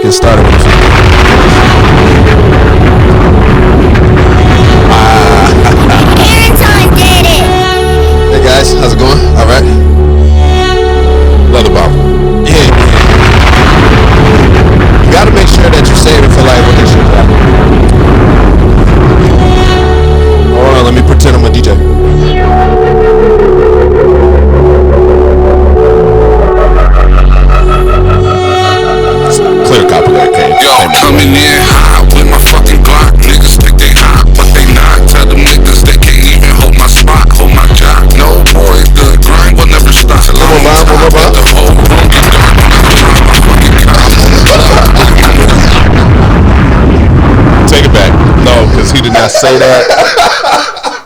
get started with it. Hey guys, how's it going? All right. Another bomb. Yeah. You gotta make sure that you save it for like when this shit happens. Hold on, let me pretend I'm a DJ. Clear copyright came. Yo, coming in hot with my fucking Glock. Niggas think they hot, but they not. Tell them niggas they can't even hold my spot, hold my job. No boy, the grind will never stop. Till I'm on top. Let the whole room get dark when I pull out my fucking cop. Take it back. No, because he did not say that.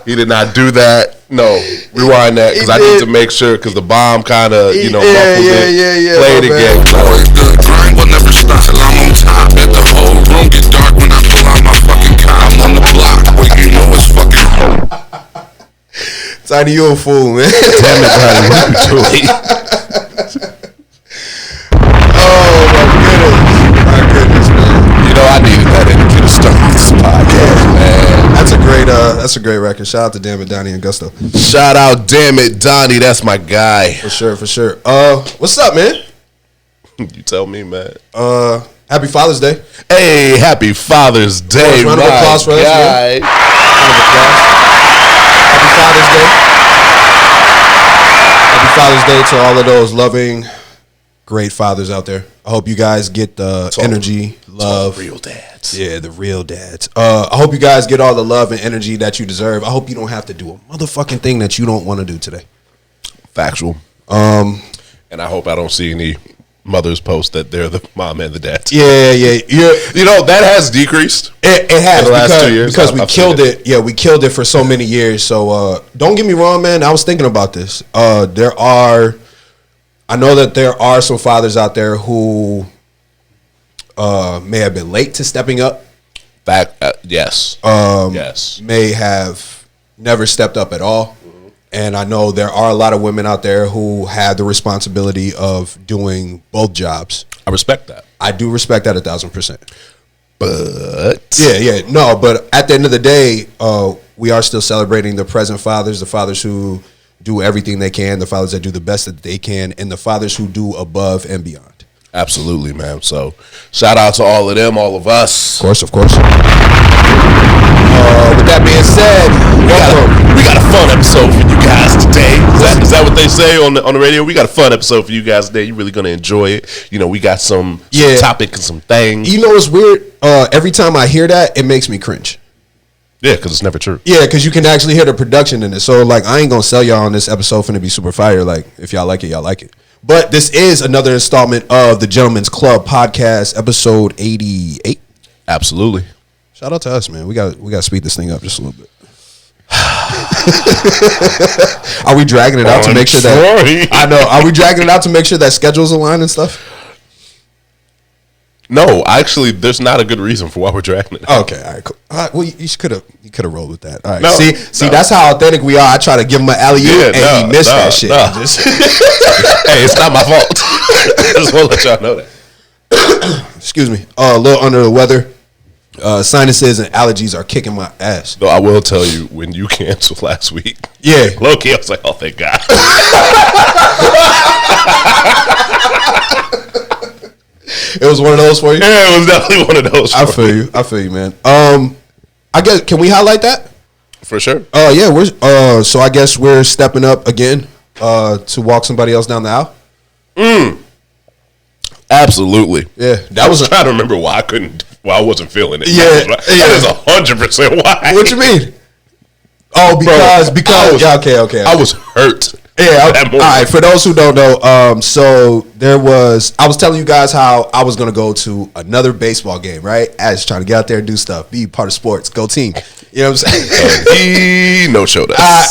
He did not do that. No, rewind that because I need to make sure because the bomb kind of muffled it. Play it again. Boy, the grind will never stop till I'm on top. Let the whole room get dark when I pull out my fucking cop. I'm on the block, where you know it's fucking home. Tiny, you a fool, man. Damn it, Tiny, what you doing? Oh my goodness, man. You know I needed that energy to start this podcast, man. That's a great record. Shout out to Damn It, Donnie and Gusto. Shout out, Damn It, Donnie. That's my guy. For sure. What's up, man? You tell me, man. Happy Father's Day. Hey, happy Father's Day, round of applause for us, guy. Happy Father's Day. Happy Father's Day to all of those loving, great fathers out there. I hope you guys get the energy, love. Real dads. Yeah, the real dads. I hope you guys get all the love and energy that you deserve. I hope you don't have to do a motherfucking thing that you don't want to do today. Factual. And I hope I don't see any mothers post that they're the mom and the dad. Yeah. You know, that has decreased. It has in the last 2 years. Because we killed it. Yeah, we killed it for so many years. So don't get me wrong, man. I was thinking about this. I know that there are some fathers out there who may have been late to stepping up. Yes. Yes. May have never stepped up at all. And I know there are a lot of women out there who have the responsibility of doing both jobs. I respect that. I do respect that 1,000%. But No, but at the end of the day, we are still celebrating the present fathers, the fathers who do everything they can, the fathers that do the best that they can, and the fathers who do above and beyond. Absolutely, man. So shout out to all of them, all of us. Of course. With that being said, we got a fun episode for you guys today. Is that what they say on the radio? We got a fun episode for you guys today. You're really gonna enjoy it. You know, we got some topic and some things. You know what's weird? Every time I hear that, it makes me cringe. Yeah, because it's never true. Yeah, because you can actually hear the production in it. So, like, I ain't going to sell y'all on this episode finna be super fire. Like, if y'all like it, y'all like it. But this is another installment of the Gentleman's Club podcast, episode 88. Absolutely. Shout out to us, man. We got to speed this thing up just a little bit. Are we dragging it out to make sure that... I know. Are we dragging it out to make sure that schedules align and stuff? No, actually, there's not a good reason for why we're dragging it. Okay, all right, cool. All right, well, you could have rolled with that. All right, see, that's how authentic we are. I try to give him an alley-oop, and he missed that shit. Hey, it's not my fault. I just want to let y'all know that. Excuse me, a little under the weather. Sinuses and allergies are kicking my ass. No, I will tell you, when you canceled last week, low-key, I was like, oh, thank God. It was one of those for you? Yeah, it was definitely one of those. I feel you, man. I guess, can we highlight that? For sure. Yeah, we're so I guess we're stepping up again to walk somebody else down the aisle. Absolutely. Yeah, I was trying to remember why I wasn't feeling it. Yeah, that is 100% why. What you mean? Oh, because okay. I was hurt. Yeah. All right. For those who don't know, so I was telling you guys how I was gonna go to another baseball game, right? As trying to get out there and do stuff, be part of sports, go team. You know what I'm saying? He no showed us. I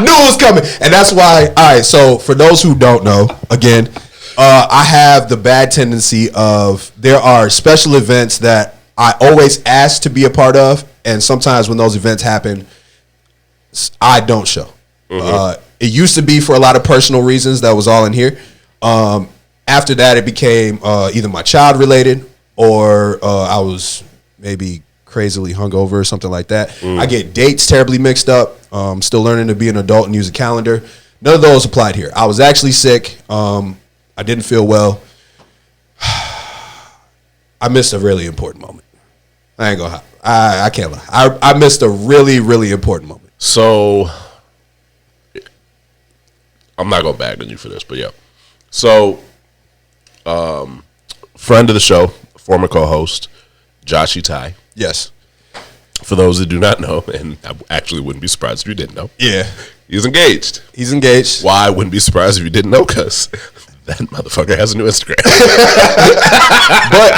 knew it was coming, and that's why. All right. So for those who don't know, again, I have the bad tendency of there are special events that I always ask to be a part of, and sometimes when those events happen, I don't show. It used to be for a lot of personal reasons that was all in here. after that, it became either my child related or I was maybe crazily hungover or something like that. I get dates terribly mixed up. Still learning to be an adult and use a calendar. None of those applied here. I was actually sick. I didn't feel well. I missed a really important moment. I ain't gonna. I can't lie. I missed a really, really important moment. So I'm not gonna bag on you for this, but yeah. So, friend of the show, former co-host, Joshy Ty. Yes. For those that do not know, and I actually wouldn't be surprised if you didn't know. Yeah. He's engaged. He's engaged. Why I wouldn't be surprised if you didn't know? Because that motherfucker has a new Instagram.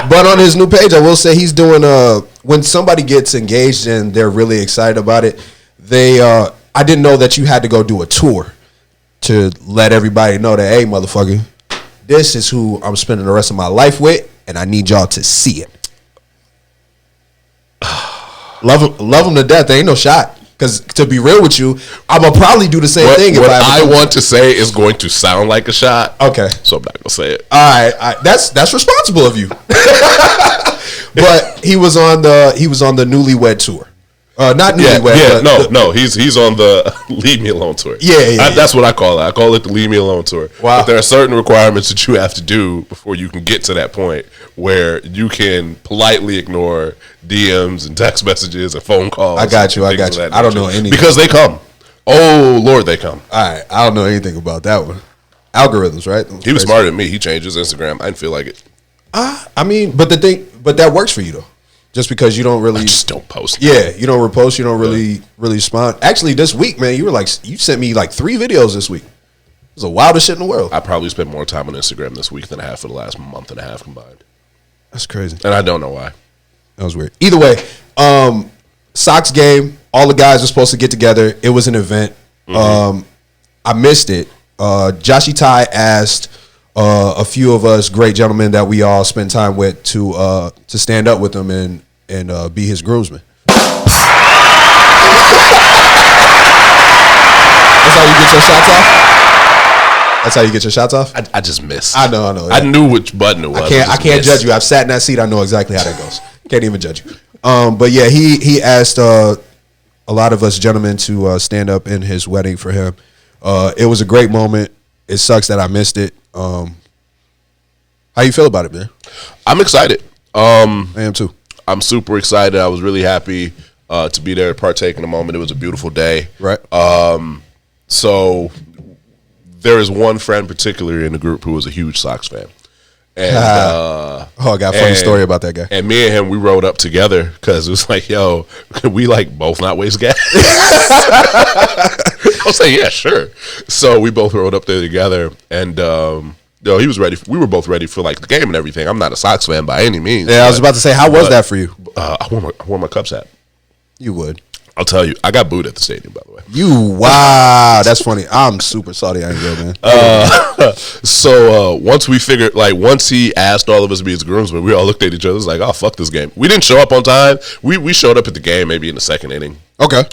but on his new page, I will say he's doing when somebody gets engaged and they're really excited about it, I didn't know that you had to go do a tour to let everybody know that, hey, motherfucker, this is who I'm spending the rest of my life with, and I need y'all to see it. Love him to death. There ain't no shot. Because to be real with you, I'm going to probably do the same thing. What I want to say is going to sound like a shot. Okay. So I'm not going to say it. All right. That's responsible of you. But he was on the Newlywed tour. Not Newlywed. Yeah, no. He's on the Leave Me Alone tour. Yeah. That's what I call it. I call it the Leave Me Alone tour. Wow. But there are certain requirements that you have to do before you can get to that point where you can politely ignore DMs and text messages and phone calls. I got you. I don't know anything. Because they come. Oh, Lord, they come. All right. I don't know anything about that one. Algorithms, right? He was smarter than me. He changed his Instagram. I didn't feel like it. I mean, but that works for you, though. Just because you don't really... I just don't post. Yeah, you don't repost. You don't really respond. Actually, this week, man, you sent me like 3 videos this week. It was the wildest shit in the world. I probably spent more time on Instagram this week than I have for the last month and a half combined. That's crazy. And I don't know why. That was weird. Either way, Sox game, all the guys were supposed to get together. It was an event. I missed it. Joshy Ty asked a few of us great gentlemen that we all spend time with to stand up with him and be his groomsmen. That's how you get your shots off? That's how you get your shots off? I just missed. I know. I knew which button it was. I can't judge you. I've sat in that seat. I know exactly how that goes. Can't even judge you. But yeah, he asked a lot of us gentlemen to stand up in his wedding for him. It was a great moment. It sucks that I missed it. How you feel about it, man? I'm excited. I am too. I'm super excited. I was really happy to be there to partake in the moment. It was a beautiful day. Right. So there is one friend particularly in the group who was a huge Sox fan. And I got a funny story about that guy. And me and him, we rode up together because it was like, yo, could we like both not waste gas? I was like, yeah, sure. So we both rode up there together, and he was ready. We were both ready for like the game and everything. I'm not a Sox fan by any means. Yeah, I was about to say, how was that for you? I wore my Cubs hat. You would. I'll tell you, I got booed at the stadium, by the way. Wow, that's funny. I'm super salty I ain't go, man. So once he asked all of us to be his groomsmen, we all looked at each other. It was like, oh, fuck this game. We didn't show up on time. We showed up at the game maybe in the second inning. Okay.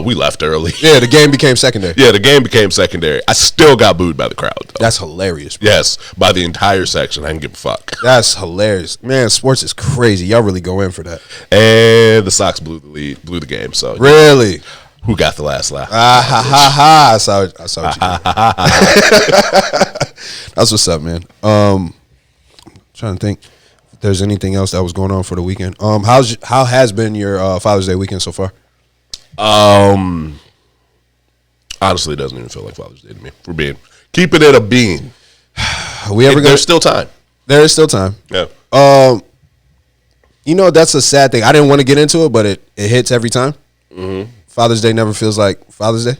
We left early. Yeah, the game became secondary. Yeah, the game became secondary. I still got booed by the crowd, though. That's hilarious, bro. Yes, by the entire section. I didn't give a fuck. That's hilarious. Man, sports is crazy. Y'all really go in for that. And the Sox blew the game. So really? Who got the last laugh? I saw what you did. That's what's up, man. Trying to think if there's anything else that was going on for the weekend. How has been your Father's Day weekend so far? Honestly, it doesn't even feel like Father's Day to me. We're keeping it a bean. There's still time. There is still time. Yeah. That's a sad thing. I didn't want to get into it, but it hits every time. Mm-hmm. Father's Day never feels like Father's Day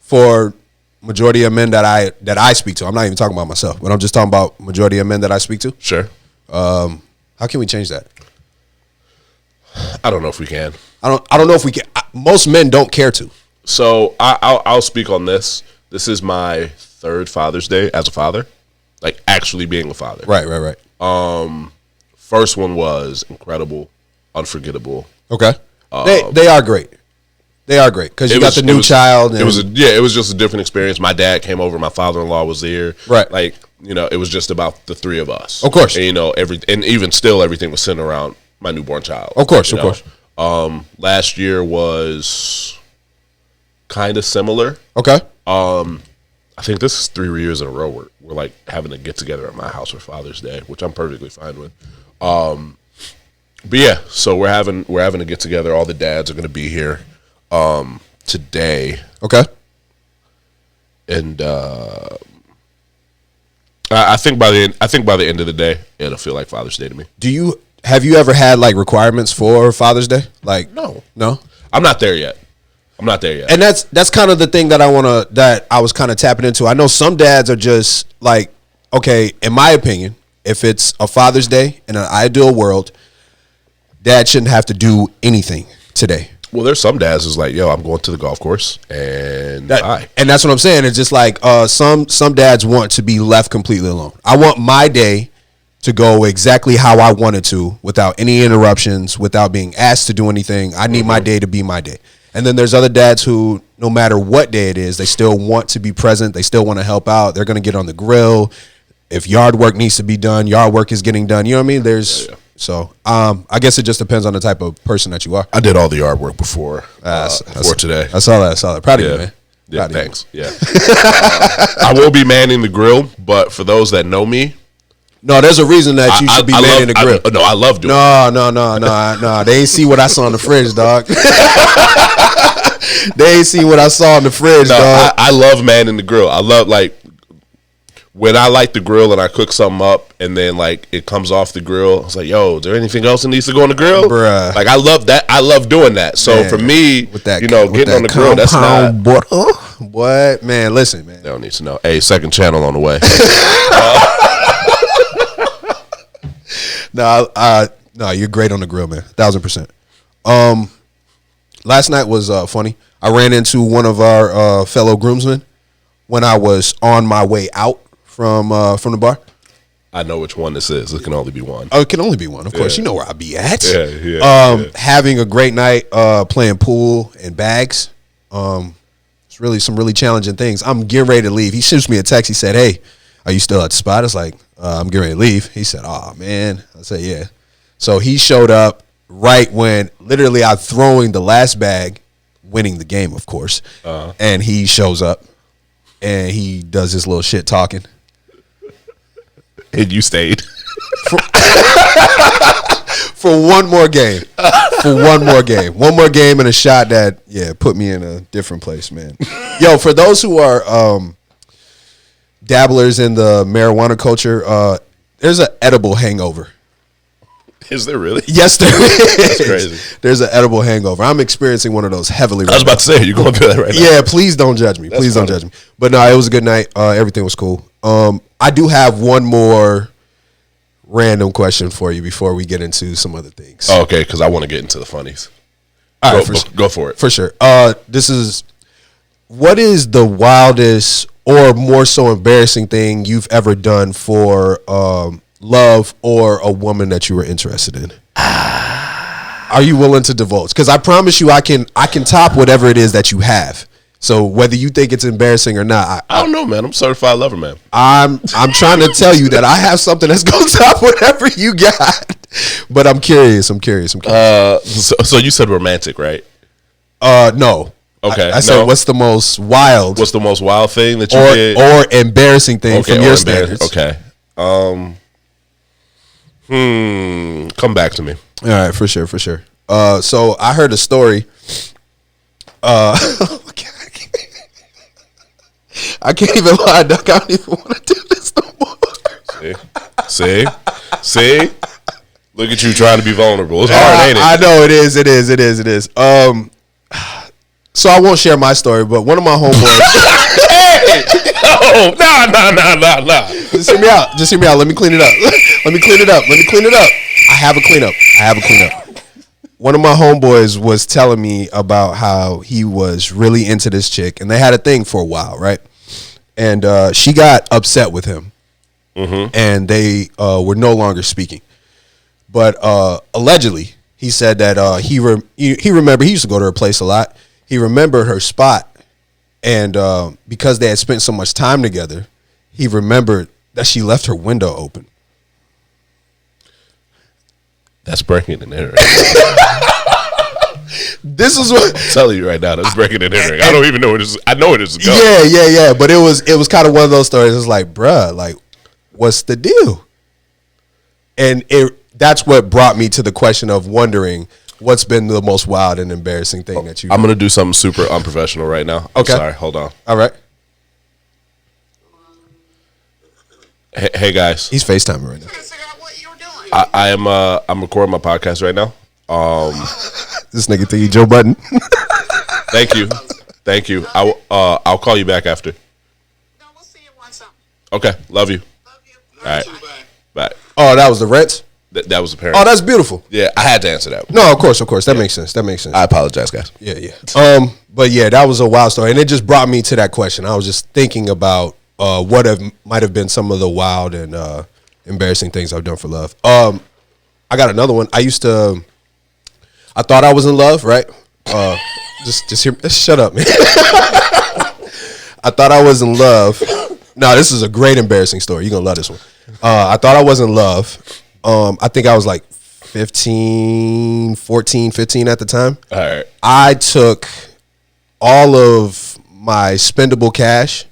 for majority of men that I speak to. I'm not even talking about myself, but I'm just talking about majority of men that I speak to. Sure. How can we change that? I don't know if we can. I don't know if we can. Most men don't care to. So I'll speak on this. This is my third Father's Day as a father, like actually being a father. Right. First one was incredible, unforgettable. Okay. They are great. They are great because you got the new child. And it was just a different experience. My dad came over. My father-in-law was there. Right. Like it was just about the three of us. Of course. And, and even still, everything was centered around my newborn child. Of course, of course. Last year was kind of similar. Okay. I think this is 3 years in a row we're like having to get together at my house for Father's Day, which I'm perfectly fine with. But yeah, so we're having to get together. All the dads are going to be here today. Okay. And I think by the end of the day, it'll feel like Father's Day to me. Have you ever had like requirements for Father's Day? Like no. I'm not there yet. And that's kind of the thing that I was kind of tapping into. I know some dads are just like, okay, in my opinion, if it's a Father's Day in an ideal world, dad shouldn't have to do anything today. Well, there's some dads who's like, yo, I'm going to the golf course and bye. And that's what I'm saying. It's just like some dads want to be left completely alone. I want my day to go exactly how I want it to, without any interruptions, without being asked to do anything. I need my day to be my day. And then there's other dads who, no matter what day it is, they still want to be present. They still want to help out. They're going to get on the grill. If yard work needs to be done, yard work is getting done. You know what I mean? So I guess it just depends on the type of person that you are. I did all the yard work before today. I saw that. Proud of you, man. Yeah, thanks. Yeah. I will be manning the grill, but for those that know me, no, there's a reason that you should be manning the grill. I love doing it. No. They ain't see what I saw in the fridge, dog. They ain't see what I saw in the fridge, dog. I love manning the grill. I love, like, when I light the grill and I cook something up and then, like, it comes off the grill, I was like, yo, is there anything else that needs to go on the grill? Bruh. Like, I love that. I love doing that. So, man, for me, with that, getting on the grill, that's not. What? Man, listen, man. They don't need to know. Hey, second channel on the way. No, you're great on the grill, man. 1,000%. Last night was funny. I ran into one of our fellow groomsmen when I was on my way out from the bar. I know which one this is. It can only be one. Oh, it can only be one. Of course, you know where I'll be at. Yeah. Having a great night, playing pool and bags. It's really some really challenging things. I'm getting ready to leave. He shoots me a text. He said, "Hey, are you still at the spot?" I was like, "I'm getting ready to leave." He said, "Oh man." I said, "Yeah." So he showed up right when literally I'm throwing the last bag, winning the game, of course. And he shows up and he does his little shit talking. And you stayed. For one more game. One more game and a shot that, put me in a different place, man. Yo, for those who are dabblers in the marijuana culture, there's an edible hangover. Is there really? Yes, there is. That's crazy. There's an edible hangover. I'm experiencing one of those heavily. I was about to say, you're going through that right now. Yeah, please don't judge me. Please don't judge me. But no, it was a good night. Everything was cool. I do have one more random question for you before we get into some other things. Oh, okay, because I want to get into the funnies. All right, go for it. For sure. What is the wildest or more so embarrassing thing you've ever done for love or a woman that you were interested in? Are you willing to divulge? Because I promise you I can top whatever it is that you have. So whether you think it's embarrassing or not, I don't know, man. I'm a certified lover, man. I'm trying to tell you that I have something that's going to top whatever you got. But I'm curious. So you said romantic, right? No. Okay. I said, what's the most wild? What's the most wild thing that you did? Or embarrassing thing from your standards? Okay. Come back to me. All right, for sure. So I heard a story. I can't even lie, Doc. I don't even want to do this no more. See? Look at you trying to be vulnerable. It's hard, ain't it? I know it is. So I won't share my story, but one of my homeboys. Hey! No. Just hear me out. Let me clean it up. I have a cleanup. One of my homeboys was telling me about how he was really into this chick, and they had a thing for a while, right? And she got upset with him, and they were no longer speaking. But allegedly, he said that he remembered, he used to go to her place a lot. He remembered her spot, and because they had spent so much time together, he remembered that she left her window open. That's breaking and entering. This is what I'm telling you right now. That's breaking and entering. I don't even know where this is. I know where this is going. Yeah. But it was kind of one of those stories. It's like, bruh, like, what's the deal? And that's what brought me to the question of wondering what's been the most wild and embarrassing thing that you. I'm gonna do something super unprofessional right now. Okay. I'm sorry. Hold on. All right. Hey guys. He's FaceTiming right now. I'm recording my podcast right now. This nigga think he Joe Budden. Thank you. I'll call you back after. No, we'll see you once up. Okay. Love you. Love you. All right. Bye. Oh, that was the Reds? That was apparent. Oh, that's beautiful. Yeah, I had to answer that. No, of course. That makes sense. I apologize, guys. Yeah. But yeah, that was a wild story, and it just brought me to that question. I was just thinking about what might have been some of the wild and embarrassing things I've done for love. I got another one. I thought I was in love, right? Just hear. Shut up, man. I thought I was in love. No, this is a great embarrassing story. You're gonna love this one. I thought I was in love. I think I was like 15 at the time. All right. I took all of my spendable cash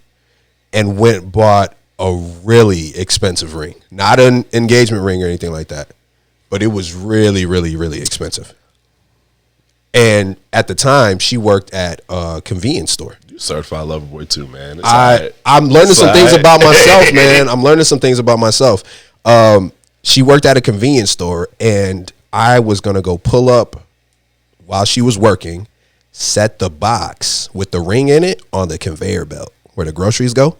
and went and bought a really expensive ring. Not an engagement ring or anything like that, but it was really, really, really expensive. And at the time, she worked at a convenience store. You certified lover boy too, man. It's all right. I'm learning some things about myself, man. I'm learning some things about myself. She worked at a convenience store, and I was going to go pull up while she was working, set the box with the ring in it on the conveyor belt where the groceries go,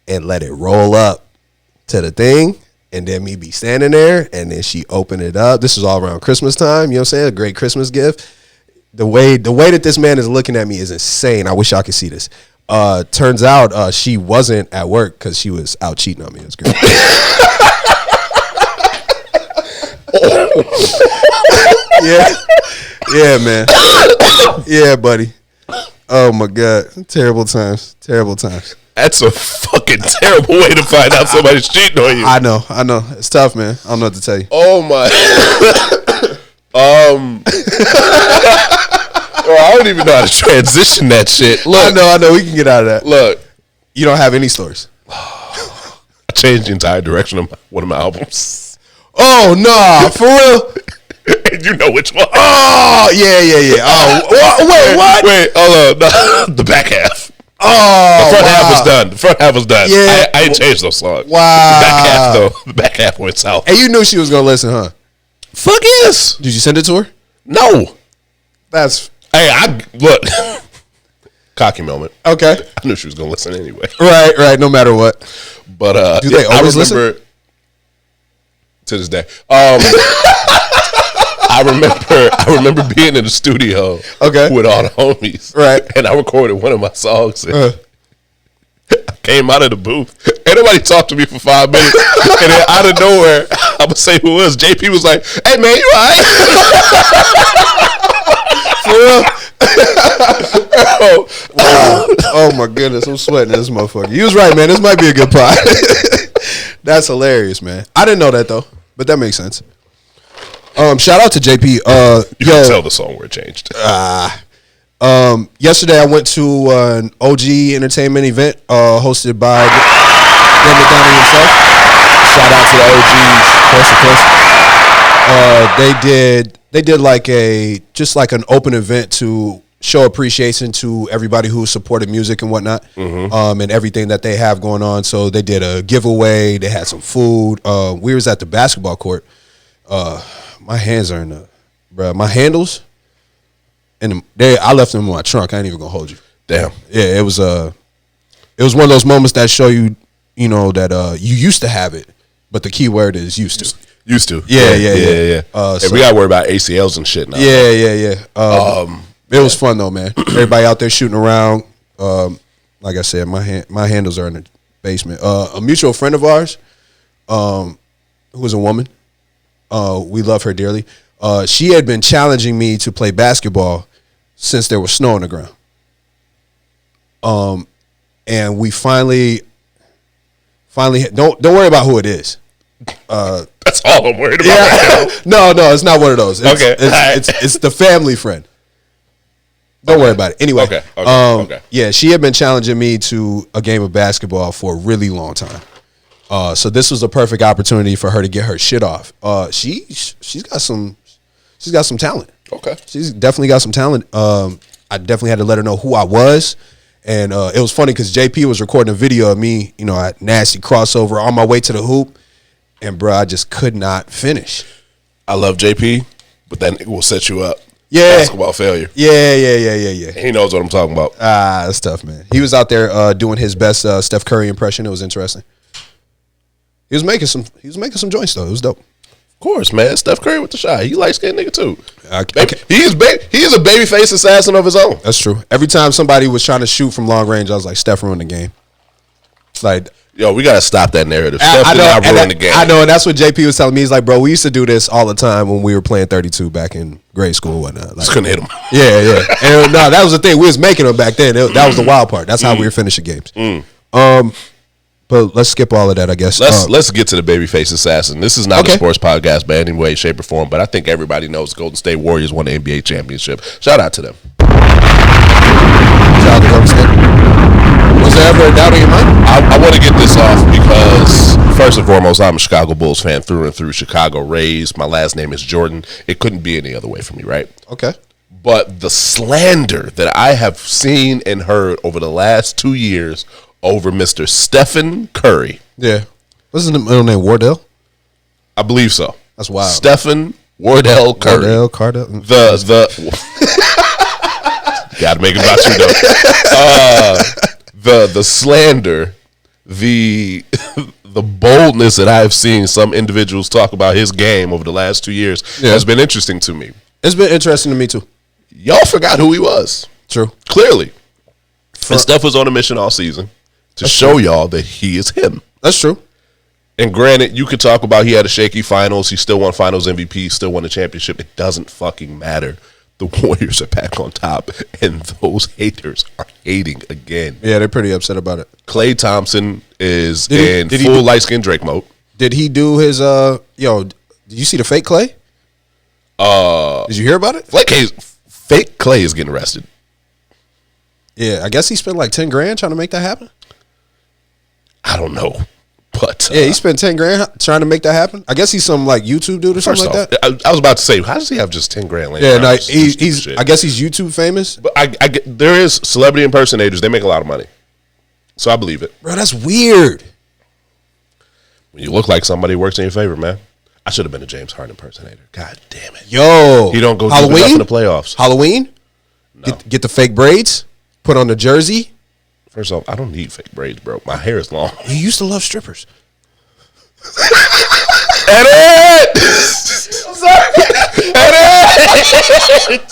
and let it roll up to the thing, and then me be standing there, and then she opened it up. This is all around Christmas time, you know what I'm saying? A great Christmas gift. The way that this man is looking at me is insane. I wish y'all could see this. Turns out she wasn't at work because she was out cheating on me. It was great. Yeah, man. Yeah, buddy. Oh my God, terrible times. That's a fucking terrible way to find out somebody's cheating on you. I know. It's tough, man. I don't know what to tell you. Oh my. I don't even know how to transition that shit. Look, I know. We can get out of that. Look, you don't have any stories. I changed the entire direction of one of my albums. Oh no, for real. And you know which one? Oh yeah. Oh wait, what? Wait, hold on. No, the back half. Oh, the front half was done. Yeah, I ain't changed those songs. Wow. The back half though. The back half went south. And you knew she was gonna listen, huh? Fuck yes. Did you send it to her? No. That's I look. Cocky moment. okay. I knew she was gonna listen anyway. Right. No matter what. But do they always listen? To this day. I remember being in the studio with all the homies. Right. And I recorded one of my songs. And I came out of the booth. Ain't nobody talked to me for 5 minutes. And then out of nowhere, I'm going to say who it was. JP was like, hey, man, you all right? For real? Oh, my goodness. I'm sweating this motherfucker. You was right, man. This might be a good pod. That's hilarious, man. I didn't know that, though. But that makes sense. Shout out to JP. You can tell the song where it changed. Yesterday I went to an OG entertainment event hosted by Dan McDonough himself. Shout out to the OGs, of course. They did like an open event to show appreciation to everybody who supported music and whatnot, and everything that they have going on. So they did a giveaway. They had some food. We was at the basketball court. My hands are in the, bro. My handles, and I left them in my trunk. I ain't even gonna hold you. Damn. Yeah, it was one of those moments that show you, that you used to have it, but the key word is used to. Used to. Yeah. So we gotta worry about ACLs and shit now. Yeah. It was fun though, man. Everybody out there shooting around. Like I said, my handles are in the basement. A mutual friend of ours, who was a woman. We love her dearly. She had been challenging me to play basketball since there was snow on the ground. And we finally Finally, don't worry about who it is. That's all I'm worried about right No, it's not one of those. It's, Okay. it's the family friend. Don't worry about it. Anyway, Okay. yeah, she had been challenging me to a game of basketball for a really long time. So this was a perfect opportunity for her to get her shit off. She's got some talent. Okay. She's definitely got some talent. I definitely had to let her know who I was. And it was funny because JP was recording a video of me, at nasty crossover on my way to the hoop. And, bro, I just could not finish. I love JP, but that nigga will set you up. Yeah. Basketball failure. Yeah. He knows what I'm talking about. That's tough, man. He was out there doing his best Steph Curry impression. It was interesting. He was making some joints, though. It was dope. Of course, man. Steph Curry with the shot. He likes-skinned nigga, too. Okay. He is a babyface assassin of his own. That's true. Every time somebody was trying to shoot from long range, I was like, Steph ruined the game. Like, yo, we got to stop that narrative. Steph did not ruin the game. I know, and that's what JP was telling me. He's like, bro, we used to do this all the time when we were playing 32 back in grade school and whatnot. Like, Just couldn't hit him. Yeah. And no, that was the thing. We was making them back then. That was the wild part. That's how we were finishing games. But let's skip all of that, I guess. Let's get to the babyface assassin. This is not a sports podcast by any way, shape, or form, but I think everybody knows Golden State Warriors won the NBA championship. Shout out to them. Shout out to Golden State. Was there ever a doubt in your mind? I want to get this off because, first and foremost, I'm a Chicago Bulls fan through and through. Chicago raised. My last name is Jordan. It couldn't be any other way for me, right? Okay. But the slander that I have seen and heard over the last 2 years over Mr. Stephen Curry. Yeah. What's his middle name? Wardell? I believe so. That's wild. Stephen Wardell Curry. Cardell. Gotta make it about you though. The slander, the boldness that I've seen some individuals talk about his game over the last 2 years has been interesting to me. It's been interesting to me too. Y'all forgot who he was. True. Clearly. And Steph was on a mission all season to show y'all that he is him. That's true. And granted, you could talk about he had a shaky finals. He still won finals MVP, still won the championship. It doesn't fucking matter. The Warriors are back on top, and those haters are hating again. Yeah, they're pretty upset about it. Klay Thompson is in full light-skinned Drake mode. Did he do his, did you see the fake Klay? Did you hear about it? Fake Klay is getting arrested. Yeah, I guess he spent like 10 grand trying to make that happen. I don't know, but yeah, he spent 10 grand trying to make that happen. I guess he's some like YouTube dude or something like that. I was about to say, how does he have just 10 grand? Yeah, no, he's. I guess he's YouTube famous. But there is celebrity impersonators. They make a lot of money, so I believe it. Bro, that's weird. When you look like somebody who works in your favor, man. I should have been a James Harden impersonator. God damn it. Yo, he don't go Halloween deep enough in the playoffs. Halloween. No. Get the fake braids. Put on the jersey. First off, I don't need fake braids, bro. My hair is long. You used to love strippers. Edit! I'm sorry. Edit!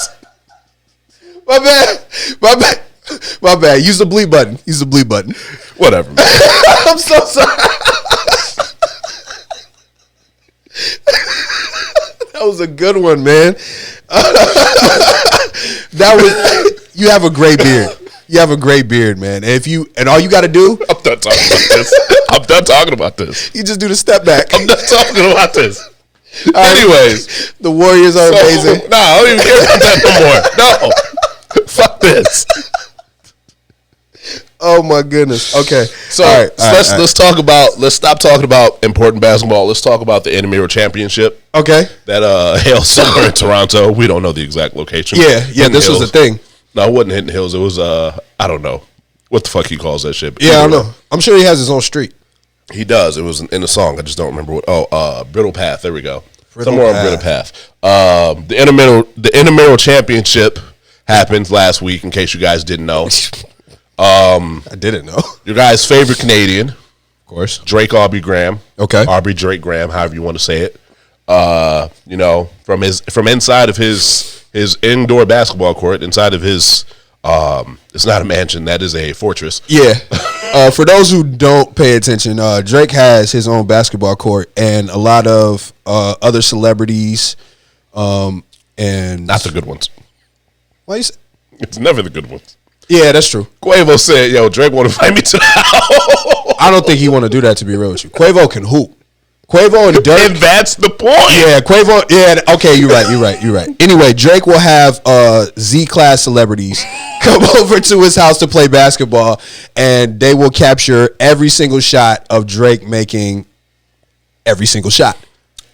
My bad. Use the bleep button. Whatever, man. I'm so sorry. That was a good one, man. You have a great beard. You have a great beard, man. And all you got to do. I'm done talking about this. You just do the step back. I'm done talking about this. Anyways, the Warriors are amazing. No, I don't even care about that no more. No, fuck this. Oh my goodness. Okay. So let's talk about. Let's stop talking about important basketball. Let's talk about the intramural championship. Okay. That held somewhere in Toronto. We don't know the exact location. Yeah. This was the thing. No, it wasn't Hidden Hills. It was I don't know what the fuck he calls that shit. Yeah, I don't know. I'm sure he has his own street. He does. It was in the song. I just don't remember what. Brittle Path. There we go. Somewhere on Brittle Path. The intramural championship happened last week. In case you guys didn't know. I didn't know. Your guys' favorite Canadian, of course, Drake Aubrey Graham. Okay, Aubrey Drake Graham, however you want to say it. From inside of his indoor basketball court, inside of his it's not a mansion, that is a fortress. Yeah. For those who don't pay attention, Drake has his own basketball court, and a lot of other celebrities, and not the good ones. Why you say? It's never the good ones. Yeah, that's true. Quavo said, "Yo, Drake want to invite me to the house." I don't think he want to do that, to be real with you. Quavo can hoop. Quavo and Dirk. And that's the point. Yeah, Quavo. Yeah, okay, you're right. Anyway, Drake will have Z-class celebrities come over to his house to play basketball, and they will capture every single shot of Drake making every single shot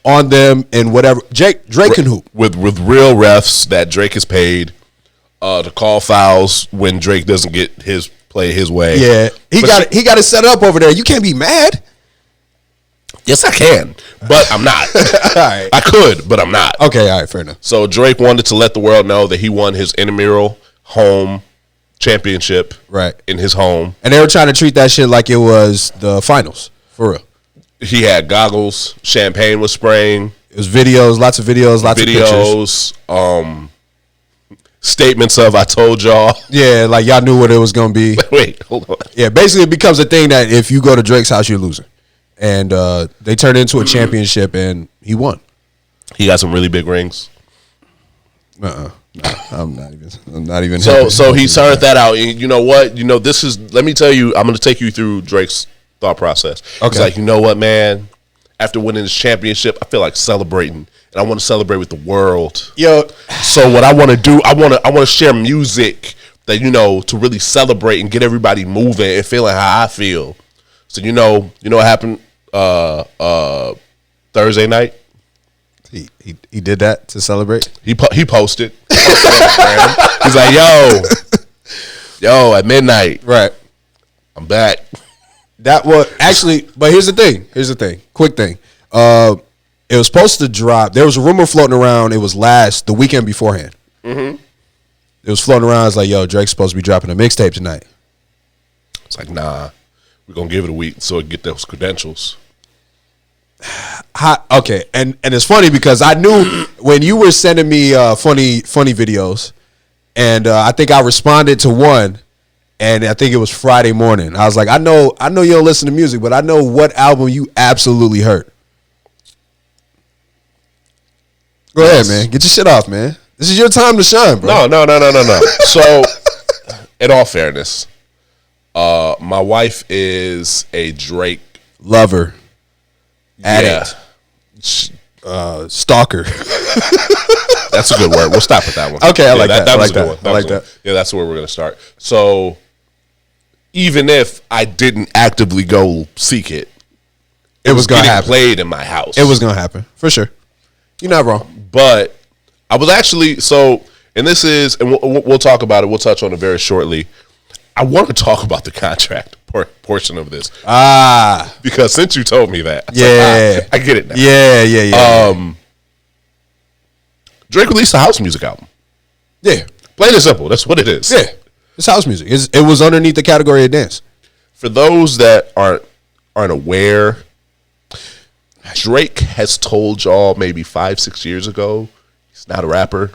on them and whatever. Drake can hoop with real refs that Drake is paid to call fouls when Drake doesn't get his play his way. Yeah, he got it set up over there. You can't be mad. Yes, I can, but I'm not. All right. I could, but I'm not. Okay, all right, fair enough. So Drake wanted to let the world know that he won his intramural home championship in his home. And they were trying to treat that shit like it was the finals, for real. He had goggles, champagne was spraying. It was videos, lots of videos, lots of pictures. Statements of "I told y'all." Yeah, like y'all knew what it was gonna be. Wait, hold on. Yeah, basically it becomes a thing that if you go to Drake's house, you're losing. And they turned it into a championship, and he won. He got some really big rings. No, I'm not even. So he turned that out. And you know what? This is. Let me tell you. I'm going to take you through Drake's thought process. Okay. He's like, you know what, man? After winning this championship, I feel like celebrating, and I want to celebrate with the world. Yo. So what I want to do, I want to share music that to really celebrate and get everybody moving and feeling how I feel. So you know what happened Thursday night? He did that to celebrate. He posted. He's like, yo, at midnight, right? I'm back. That was actually, but here's the thing. Quick thing. It was supposed to drop. There was a rumor floating around. It was the weekend beforehand. Mm-hmm. It was floating around. It's like, yo, Drake's supposed to be dropping a mixtape tonight. It's like, nah. We're gonna give it a week so it get those credentials. Okay, and it's funny because I knew when you were sending me funny videos, and I think I responded to one, and I think it was Friday morning. I was like, I know you don't listen to music, but I know what album you absolutely heard. Go ahead, man. Get your shit off, man. This is your time to shine, bro. No. So, in all fairness. My wife is a Drake lover, addict, stalker. That's a good word. We'll stop at that one. Okay, I like that. That was a good one. I like that. Yeah, that's where we're gonna start. So, even if I didn't actively go seek it, it was gonna happen. Played in my house. It was gonna happen for sure. You're not wrong. But I was actually and this is, and we'll talk about it. We'll touch on it very shortly. I want to talk about the contract portion of this. Because since you told me that, I get it now. Yeah. Drake released a house music album. Yeah. Plain and simple. That's what it is. Yeah. It's house music. It was underneath the category of dance. For those that aren't aware, Drake has told y'all maybe 5-6 years ago he's not a rapper.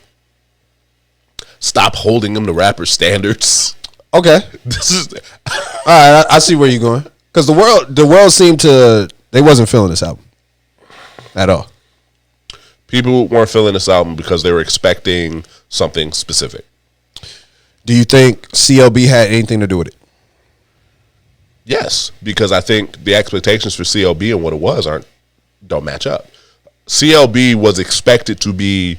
Stop holding him to rapper standards. Okay. This is all right. I see where you're going because the world seemed to they wasn't feeling this album at all. People weren't feeling this album because they were expecting something specific. Do you think CLB had anything to do with it? Yes, because I think the expectations for CLB and what it was don't match up. CLB was expected to be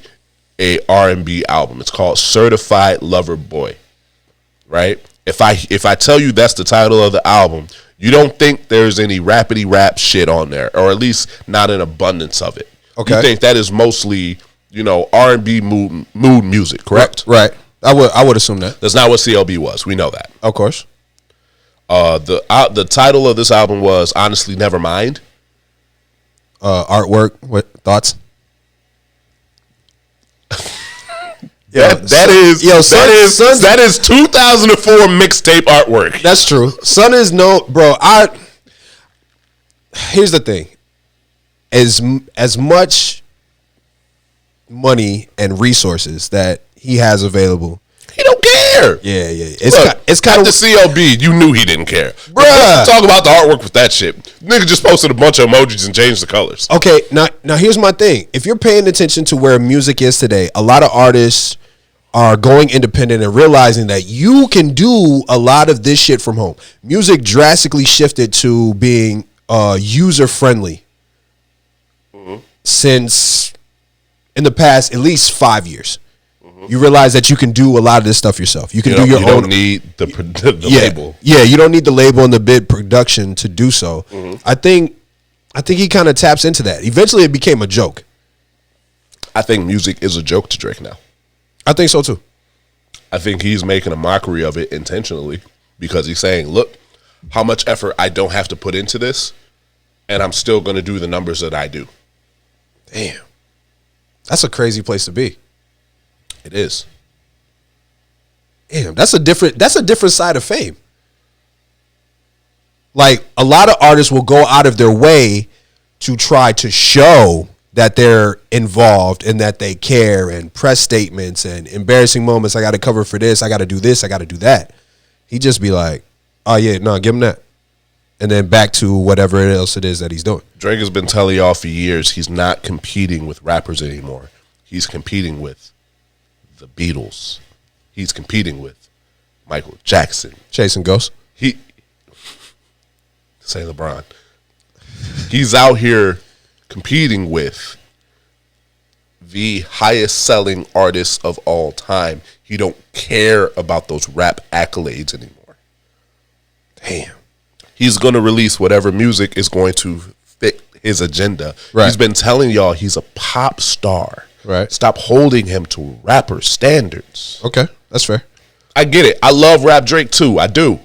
a R&B album. It's called Certified Lover Boy. Right? If I tell you that's the title of the album, you don't think there's any rapidy rap shit on there, or at least not an abundance of it. Okay. You think that is mostly, R&B mood music, correct? Right. I would assume that. That's not what CLB was. We know that. Of course. The title of this album was Honestly Nevermind. Artwork. What thoughts? That is 2004 mixtape artwork. That's true. Son is here's the thing. As much money and resources that he has available, he don't care. Yeah. It's kind of the CLB. You knew he didn't care, bruh. Talk about the artwork with that shit. Nigga just posted a bunch of emojis and changed the colors. Okay, now here's my thing. If you're paying attention to where music is today, a lot of artists are going independent and realizing that you can do a lot of this shit from home. Music drastically shifted to being user friendly since in the past at least 5 years. You realize that you can do a lot of this stuff yourself. You can do your own. You don't need the label. Yeah, you don't need the label and the bid production to do so. I think he kind of taps into that. Eventually, it became a joke. I think music is a joke to Drake now. I think so too. I think he's making a mockery of it intentionally because he's saying, look, how much effort I don't have to put into this, and I'm still going to do the numbers that I do. Damn. That's a crazy place to be. It is. Damn, that's a different side of fame. Like, a lot of artists will go out of their way to try to show that they're involved and that they care, and press statements and embarrassing moments. I got to cover for this. I got to do this. I got to do that. He just be like, oh yeah, no, give him that. And then back to whatever else it is that he's doing. Drake has been telling y'all for years he's not competing with rappers anymore. He's competing with the Beatles. He's competing with Michael Jackson. Chasing ghosts. Say LeBron. He's out here competing with the highest selling artists of all time. He don't care about those rap accolades anymore. Damn. He's going to release whatever music is going to fit his agenda. Right. He's been telling y'all he's a pop star. Right. Stop holding him to rapper standards. Okay, that's fair. I get it. I love Rap Drake too. I do.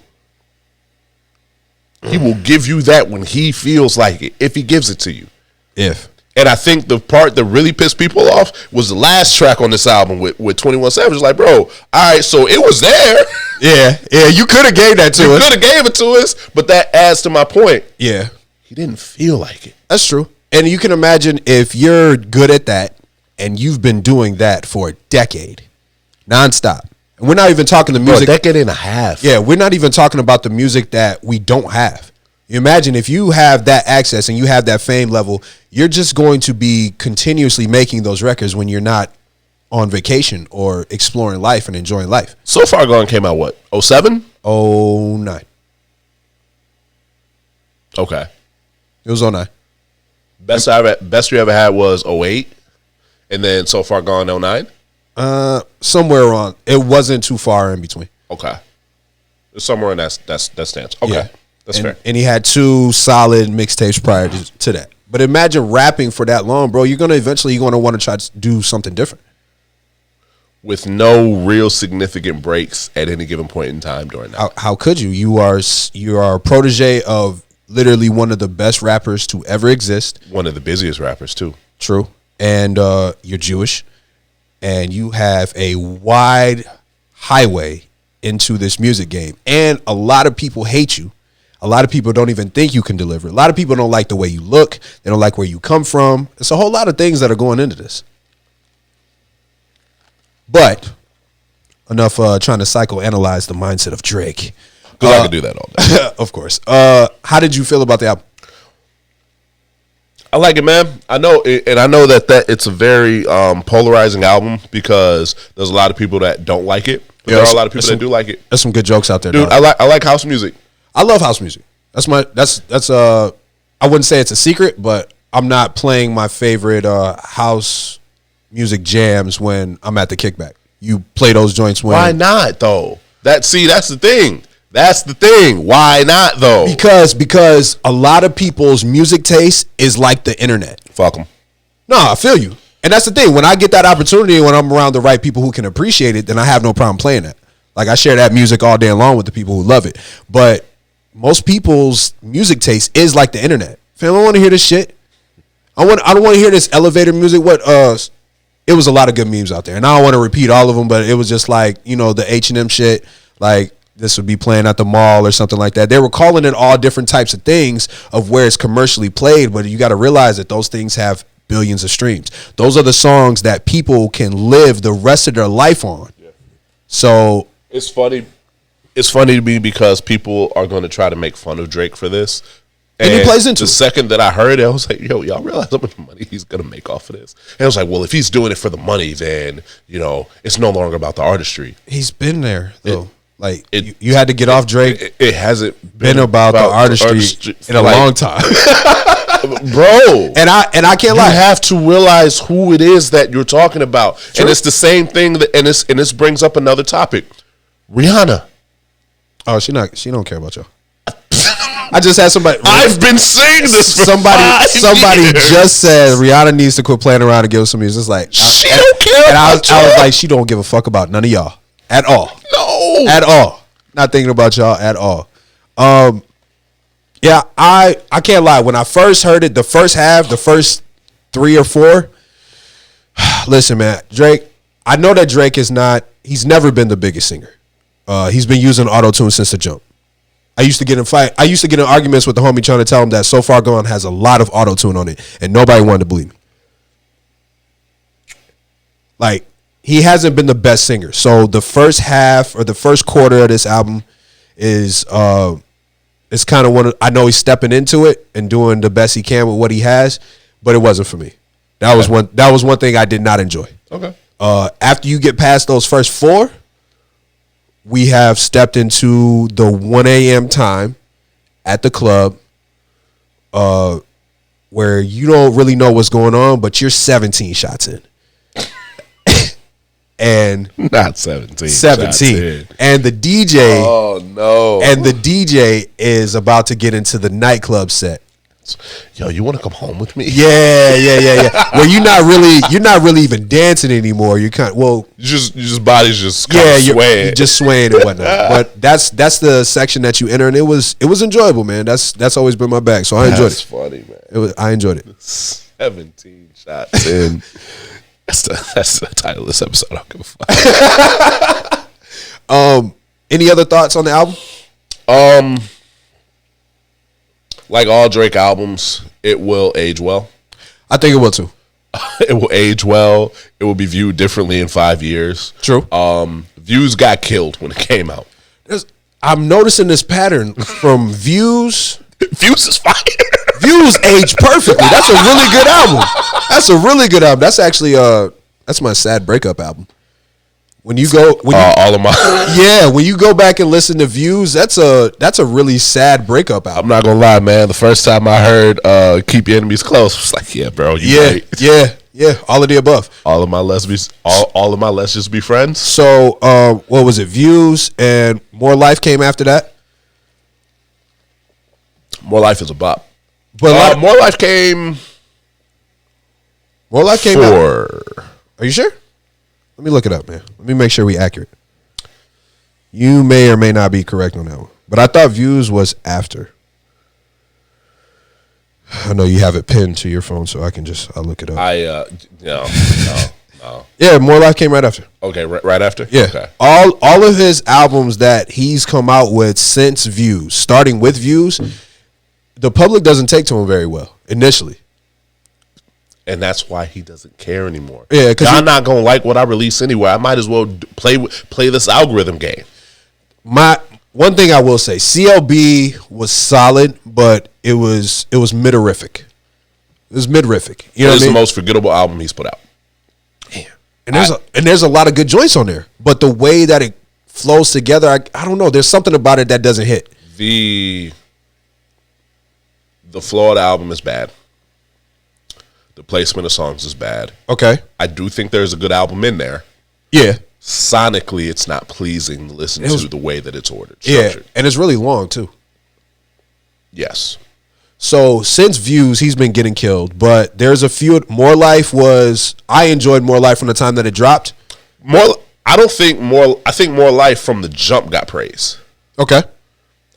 He will give you that when he feels like it, if he gives it to you. And I think the part that really pissed people off was the last track on this album with 21 Savage. Like, bro, all right, so it was there. Yeah, you could have gave that to us. You could have gave it to us, but that adds to my point. Yeah. He didn't feel like it. That's true. And you can imagine if you're good at that and you've been doing that for a decade, nonstop. And we're not even talking the music. A decade and a half. Yeah, we're not even talking about the music that we don't have. You imagine if you have that access and you have that fame level, you're just going to be continuously making those records when you're not on vacation or exploring life and enjoying life. So Far Gone came out what? 07? 09. Okay. It was 09. Best you ever had was 08, and then So Far Gone 09? Somewhere around. It wasn't too far in between. Okay. Somewhere in that stance. Okay. Yeah. That's fair. And he had 2 solid mixtapes prior to that. But imagine rapping for that long, bro. You're going to want to try to do something different. With no real significant breaks at any given point in time during that. How could you? You are a protege of literally one of the best rappers to ever exist. One of the busiest rappers, too. True. And you're Jewish. And you have a wide highway into this music game. And a lot of people hate you. A lot of people don't even think you can deliver. A lot of people don't like the way you look. They don't like where you come from. It's a whole lot of things that are going into this. But enough trying to psychoanalyze the mindset of Drake. Because I could do that all day. Of course. How did you feel about the album? I like it, man. I know that it's a very polarizing album because there's a lot of people that don't like it. But there are a lot of people that do like it. There's some good jokes out there, dude. dog. I like house music. I love house music. That's I wouldn't say it's a secret, but I'm not playing my favorite house music jams when I'm at the kickback. You play those joints when. Why not though? That's the thing. That's the thing. Why not though? Because a lot of people's music taste is like the internet. Fuck them. No, I feel you. And that's the thing. When I get that opportunity, when I'm around the right people who can appreciate it, then I have no problem playing that. Like, I share that music all day long with the people who love it. But most people's music taste is like the internet. Fam, I want to hear this shit. I don't want to hear this elevator music. It was a lot of good memes out there, and I don't want to repeat all of them, but it was just like, the H&M shit, like this would be playing at the mall or something like that. They were calling it all different types of things of where it's commercially played, but you got to realize that those things have billions of streams. Those are the songs that people can live the rest of their life on. Yeah. So it's funny. It's funny to me because people are going to try to make fun of Drake for this, And he plays into the it. second that I heard it, I was like, yo, y'all realize how much money he's going to make off of this? And I was like, well, if he's doing it for the money, then, it's no longer about the artistry. He's been there, though. You had to get off Drake. It hasn't been about the artistry in a long time. Bro. And I can't lie. You have to realize who it is that you're talking about. True. And it's the same thing, and this brings up another topic. Rihanna. Oh, she don't care about y'all. I just had somebody. I've been saying this. For somebody just said Rihanna needs to quit playing around and give us some music. It's like she don't care. And I was like, she don't give a fuck about none of y'all at all. No, at all. Not thinking about y'all at all. Yeah, I can't lie. When I first heard it, the first half, the first 3 or 4. Listen, man, Drake. I know that Drake is not. He's never been the biggest singer. He's been using auto-tune since the jump. I used to get in arguments with the homie trying to tell him that So Far Gone has a lot of auto-tune on it, and nobody wanted to believe me. Like, he hasn't been the best singer. So the first half or the first quarter of this album is kind of I know he's stepping into it and doing the best he can with what he has, but it wasn't for me. That was one thing I did not enjoy. Okay. After you get past those first 4, we have stepped into the 1 a.m. time at the club where you don't really know what's going on, but you're 17 shots in. And not 17. And the DJ. Oh, no. And the DJ is about to get into the nightclub set. Yo, you want to come home with me? Yeah. Where you're not really even dancing anymore. You kind of, well, you just body's just swaying. You're just swaying and whatnot. But that's the section that you enter, and it was enjoyable, man. That's always been my bag, so I enjoyed it. That's funny, man. I enjoyed it. 17 shots in. That's the title of this episode. I don't give a fuck. Any other thoughts on the album? Like all Drake albums, it will age well. I think it will too. It will age well. It will be viewed differently in 5 years. True. Views got killed when it came out. I'm noticing this pattern from Views. Views is fire. Views age perfectly. That's a really good album. That's actually that's my sad breakup album. When you all of my when you go back and listen to Views, that's a really sad breakup album. I'm not gonna lie, man. The first time I heard "Keep Your Enemies Close," I was like, "Yeah, bro, you right." Yeah. All of the above. All of my let's just be friends. So, what was it? Views and More Life came after that. More Life is a bop. But More Life came. More Life came for. Are you sure? Let me look it up, man. Let me make sure we're accurate. You may or may not be correct on that one. But I thought Views was after. I know you have it pinned to your phone, so I'll look it up. No. Yeah, More Life came right after. Okay, right after? Yeah. Okay. All of his albums that he's come out with since Views, starting with Views, the public doesn't take to him very well initially. And that's why he doesn't care anymore. Yeah, because y'all not gonna like what I release anyway. I might as well play this algorithm game. My one thing I will say, CLB was solid, but it was midorific. It was midrific. You know what I mean? The most forgettable album he's put out. Damn. And there's a lot of good joints on there, but the way that it flows together, I don't know. There's something about it that doesn't hit. The Florida album is bad. The placement of songs is bad. Okay. I do think there's a good album in there. Yeah. Sonically, it's not pleasing to listen to the way that it's ordered. Structured. Yeah, and it's really long, too. Yes. So, since Views, he's been getting killed. But there's a few... I enjoyed More Life from the time that it dropped. I think More Life from the jump got praise. Okay.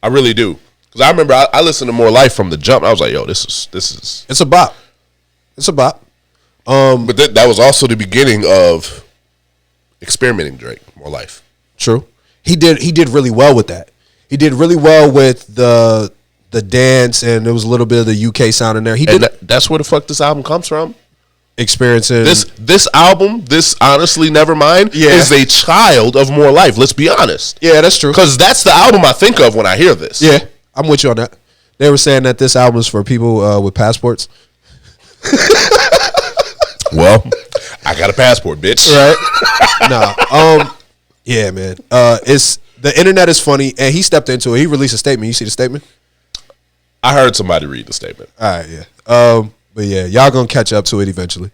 I really do. Because I remember I listened to More Life from the jump. I was like, yo, this is... It's a bop. It's a bop. But that was also the beginning of experimenting Drake, More Life. True. He did really well with that. He did really well with the dance, and there was a little bit of the UK sound in there. That's where the fuck this album comes from. Experiencing this album, this Honestly Nevermind, is a child of More Life. Let's be honest. Yeah, that's true. Because that's the album I think of when I hear this. Yeah, I'm with you on that. They were saying that this album is for people with passports. Well, I got a passport, bitch. Right? Nah. Yeah, man. It's the internet is funny, and he stepped into it. He released a statement. You see the statement? I heard somebody read the statement. All right, yeah. But yeah, y'all gonna catch up to it eventually.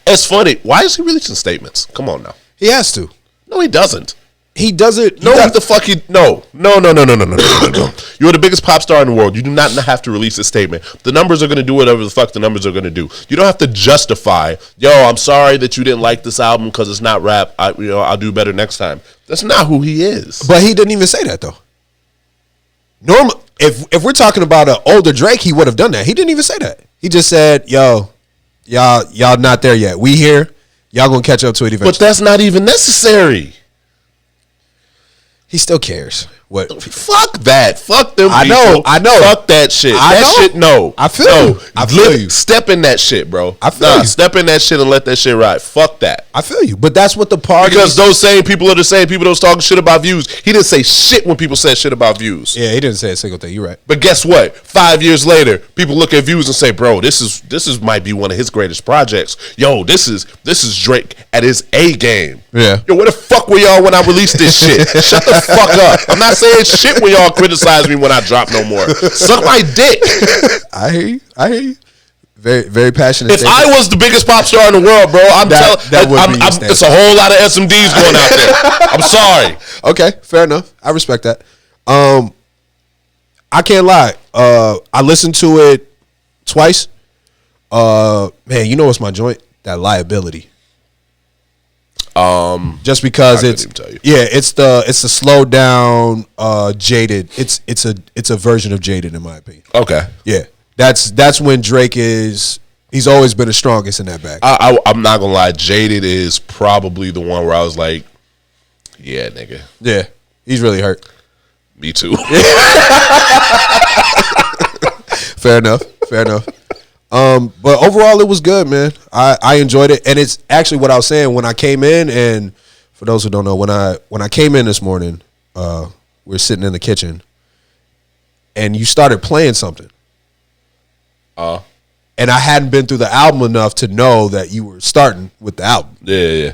It's funny. Why is he releasing statements? Come on now. He has to. No, he doesn't. He doesn't. No, the fuck he. No. You're the biggest pop star in the world. You do not have to release a statement. The numbers are going to do whatever the fuck the numbers are going to do. You don't have to justify, yo, I'm sorry that you didn't like this album because it's not rap. I'll do better next time. That's not who he is. But he didn't even say that though. Normal. If we're talking about an older Drake, he would have done that. He didn't even say that. He just said, yo, y'all not there yet. We here. Y'all gonna catch up to it eventually. But that's not even necessary. He still cares. What? Fuck that. Fuck them. I know. Fuck that shit. Shit. No. I feel you. I feel you. Step in that shit, bro. I feel you. Step in that shit and let that shit ride. Fuck that. I feel you. But that's what the party. Because those same people are the same people that was talking shit about views. He didn't say shit when people said shit about views. Yeah, he didn't say a single thing. You're right. But guess what? 5 years later, people look at views and say, "Bro, this is might be one of his greatest projects." Yo, this is Drake at his A game. Yeah. Yo, where the fuck were y'all when I released this shit? Shut the fuck up. I'm not saying shit when y'all criticize me when I drop no more. Suck my dick. I hear you. Very, very passionate. If I was the biggest pop star in the world, bro, it's a whole lot of SMDs going out there. I'm sorry. Okay, fair enough. I respect that. I can't lie. I listened to it twice. Man, you know what's my joint? That Liability. Just because it's the slowed down Jaded. It's a version of Jaded in my opinion. Okay. Yeah. That's when Drake he's always been the strongest in that bag. I'm not gonna lie, Jaded is probably the one where I was like, yeah, nigga. Yeah. He's really hurt. Me too. Fair enough. But overall, it was good, man. I enjoyed it, and it's actually what I was saying when I came in. And for those who don't know, when I came in this morning, we were sitting in the kitchen, and you started playing something. And I hadn't been through the album enough to know that you were starting with the album. Yeah.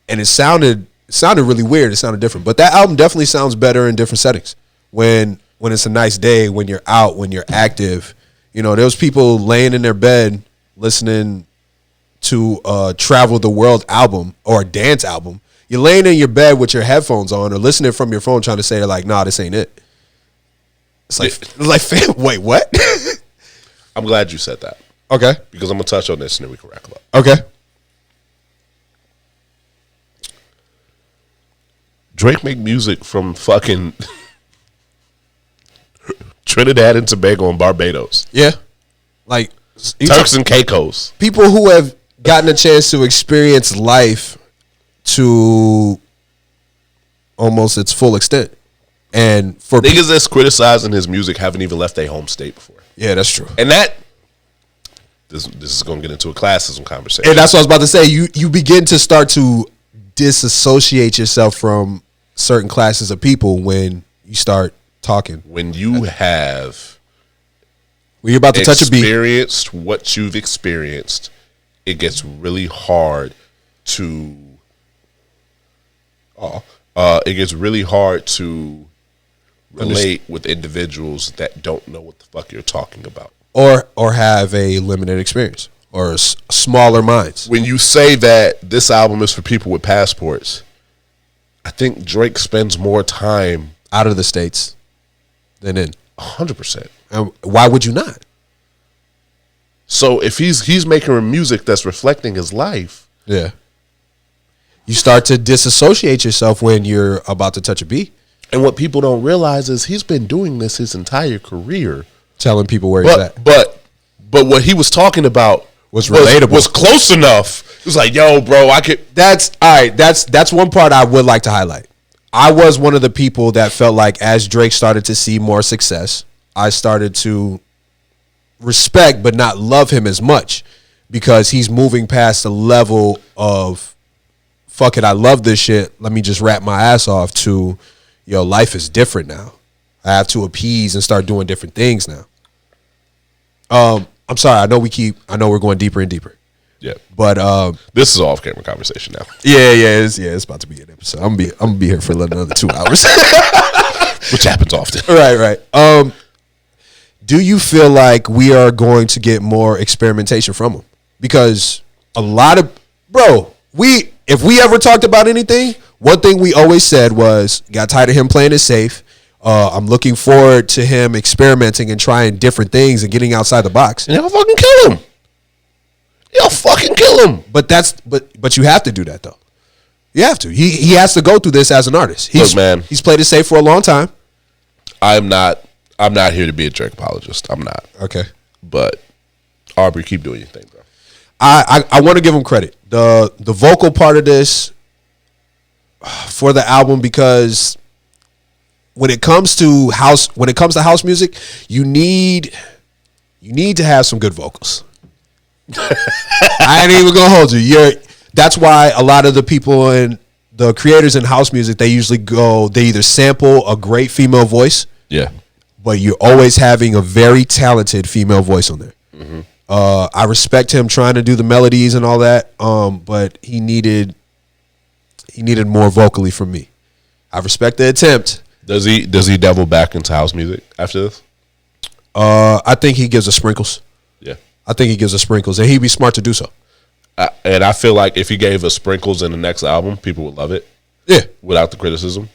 And it sounded really weird. It sounded different, but that album definitely sounds better in different settings. When it's a nice day, when you're out, when you're active. You know, there was people laying in their bed listening to a Travel the World album or a dance album. You're laying in your bed with your headphones on or listening from your phone trying to say, like, nah, this ain't it. It's like wait, what? I'm glad you said that. Okay. Because I'm going to touch on this and then we can wrap it up. Okay. Drake make music from fucking Trinidad and Tobago and Barbados. Yeah. Like Turks and Caicos. People who have gotten a chance to experience life to almost its full extent. And for niggas that's criticizing his music haven't even left their home state before. Yeah, that's true. And this is going to get into a classism conversation. And that's what I was about to say. You begin to start to disassociate yourself from certain classes of people when you start talking. When you have you're about to touch a beat, experienced what you've experienced, it gets really hard to relate with individuals that don't know what the fuck you're talking about. Or have a limited experience or smaller minds. When you say that this album is for people with passports, I think Drake spends more time out of the States than in. 100%. And why would you not? So if he's making music that's reflecting his life. Yeah. You start to disassociate yourself when you're about to touch a beat. And what people don't realize is he's been doing this his entire career. Telling people where he's at. But what he was talking about was relatable. Was close enough. It was like, yo, bro, I could. That's all right. That's one part I would like to highlight. I was one of the people that felt like as Drake started to see more success, I started to respect but not love him as much because he's moving past the level of fuck it, I love this shit. Let me just rap my ass off to, yo, life is different now. I have to appease and start doing different things now. I'm sorry. I know we're going deeper and deeper. Yeah, but this is off camera conversation now. Yeah, it's about to be an episode. I'm gonna be here for another 2 hours, which happens often. Right. Do you feel like we are going to get more experimentation from him? Because a lot of if we ever talked about anything, one thing we always said was got tired of him playing it safe. I'm looking forward to him experimenting and trying different things and getting outside the box. And y'all fucking kill him. But you have to do that though. You have to. He has to go through this as an artist. He's played it safe for a long time. I'm not here to be a Drake apologist. I'm not. Okay. But Aubrey, keep doing your thing, bro. I want to give him credit. The vocal part of this for the album, because when it comes to house music, you need to have some good vocals. I ain't even gonna hold you. That's why a lot of the people and the creators in house music, they either sample a great female voice. Yeah. But you're always having a very talented female voice on there. Mm-hmm. I respect him trying to do the melodies and all that. But he needed more vocally from me. I respect the attempt. Does he devil back into house music after this? I think he gives us sprinkles. Yeah. I think he gives us sprinkles, and he'd be smart to do so. And I feel like if he gave us sprinkles in the next album, people would love it. Yeah. Without the criticism.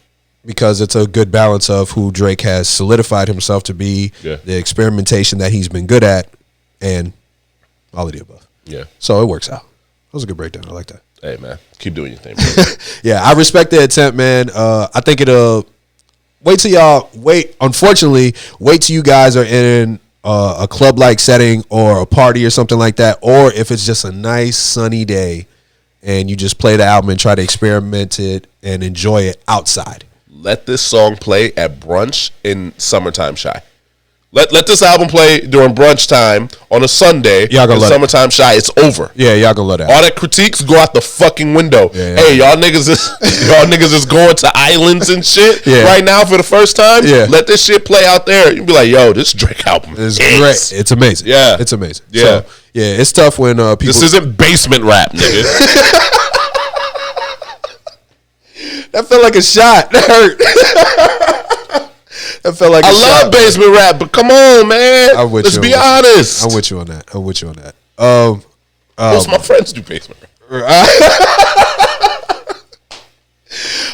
Because it's a good balance of who Drake has solidified himself to be, the experimentation that he's been good at, and all of the above. Yeah. So it works out. That was a good breakdown. I like that. Hey, man. Keep doing your thing, bro. Yeah, I respect the attempt, man. I think it'll... Unfortunately, wait till you guys are in a club-like setting or a party or something like that, or if it's just a nice sunny day and you just play the album and try to experiment it and enjoy it outside. Let this song play at brunch in Summertime Shy. Let this album play during brunch time on a Sunday in Summertime Shy. It's over. Yeah, y'all gonna let that. All that critiques go out the fucking window. Yeah. Hey, y'all niggas is going to islands and shit right now for the first time. Yeah. Let this shit play out there. You be like, yo, this Drake album is great. It's amazing. Yeah. It's amazing. Yeah. So, it's tough when people... This isn't basement rap, nigga. That felt like a shot. That hurt. That felt like a shot. I love basement rap, but come on, man. Let's be honest. I'm with you on that. Most of my friends do basement rap.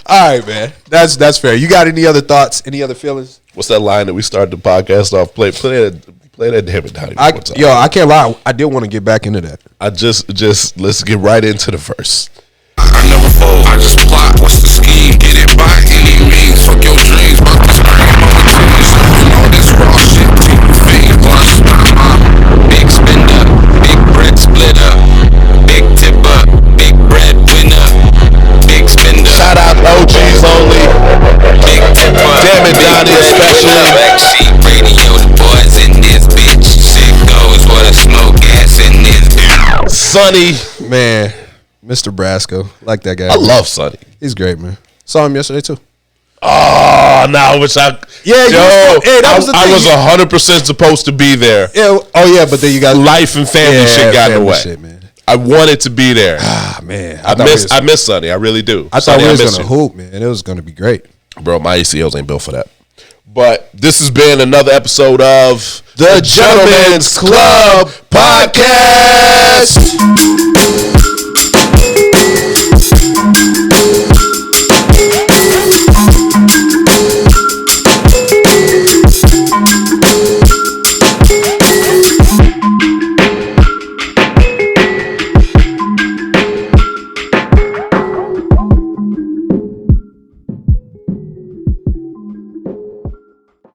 All right, man. That's fair. You got any other thoughts? Any other feelings? What's that line that we started the podcast off? Play that damn it down. I can't lie. I did want to get back into that. Let's get right into the verse. I never fold, I just plot. What's the scheme? Get it by any means. Fuck your dreams, but this brain on the teams. You know this raw shit. Team fame, plus big spender, big bread splitter, big tipper, big bread winner, big spender. Shout out OGs only. Big tipper. Damn it, Donnie, especially. Backseat radio, the boys in this bitch. Shit goes for the smoke gas in this bitch. Sonny, man. Mr. Brasco, like that guy. I love Sonny. He's great, man. Saw him yesterday too. Oh, now which I that was the thing. I was 100% supposed to be there. Yeah. Oh yeah, but then you got life and family shit got in the way. Shit, man. I wanted to be there. Ah man, I miss Sonny. I really do. I thought we was gonna hoop, man. It was gonna be great, bro. My ACLs ain't built for that. But this has been another episode of the Gentleman's Club Podcast.